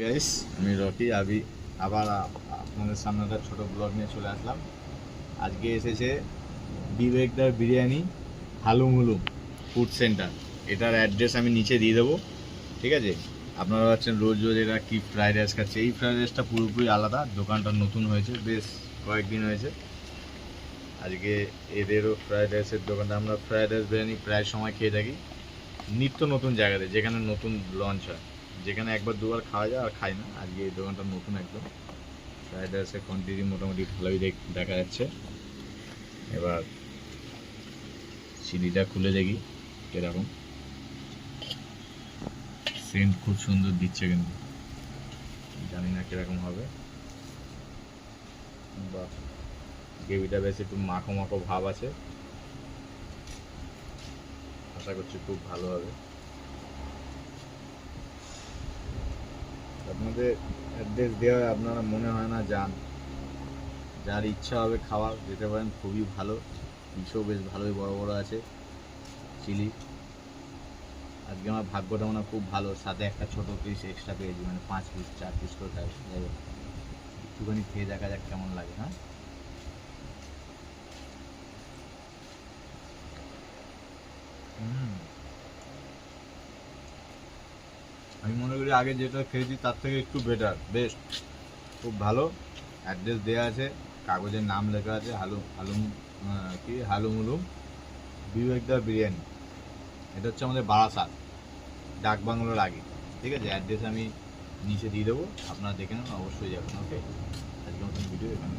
Guys, আমি Rocky আবার আপনাদের সামনে একটা ছোট ব্লগ নিয়ে চলে আসলাম। আজকে এসেছে বিবেকদার বিরিয়ানি হালুম হুলুম ফুড সেন্টার। এটার অ্যাড্রেস আমি নিচে দিয়ে দেবো, ঠিক আছে? আপনারা ভাবছেন রোজ রোজ এরা কি ফ্রাইড রাইস খাচ্ছে, এই ফ্রাইড রাইসটা পুরোপুরি আলাদা। দোকানটা নতুন হয়েছে, বেশ কয়েকদিন হয়েছে। আজকে এদেরও ফ্রাইড রাইসের দোকানটা, আমরা ফ্রাইড রাইস বিরিয়ানি প্রায় সময় খেয়ে থাকি নিত্য নতুন জায়গাতে, যেখানে নতুন লঞ্চ হয়, যেখানে একবার দুবার খাওয়া যায় আর খাই না। আজকে এই দোকানটা নতুন একদম। ফ্রাইড রাইসের কোয়ান্টিটি মোটামুটি ভালোই দেখা যাচ্ছে। এবার সিডিটা খুলে দেখি এরকম, সেন্ট খুব সুন্দর দিচ্ছে, কিন্তু জানি না কিরকম হবে। বা গ্রেভিটা বেশ একটু মাখো মাখো ভাব আছে, আশা করছি খুব ভালো হবে। আপনাদের অ্যাড্রেস দেওয়া হয়, আপনারা মনে হয় না যান। যার ইচ্ছা হবে খাওয়ার যেতে পারেন, খুবই ভালো। পিসও বেশ ভালোই বড় বড় আছে, চিলি। আজকে আমার ভাগ্যটা মানে খুব ভালো, সাথে একটা ছোট পিস এক্সট্রা পেয়েছি, মানে 5 পিস 4 পিস করে খাই। যাই হোক, একটুখানি খেয়ে দেখা যাক কেমন লাগে। হ্যাঁ, আমি মনে করি আগে যেটা খেয়েছি তার থেকে একটু বেটার, বেস্ট, খুব ভালো। অ্যাড্রেস দেওয়া আছে, কাগজের নাম লেখা আছে, হালুম হুলুম বিবেকদার বিরিয়ানি। এটা হচ্ছে আমাদের বারাসাত ডাক বাংলোর আগে, ঠিক আছে? অ্যাড্রেস আমি নিচে দিয়ে দেবো, আপনারা দেখে নেন, অবশ্যই যাবেন। ওকে, আজকে নতুন ভিডিও এখানে।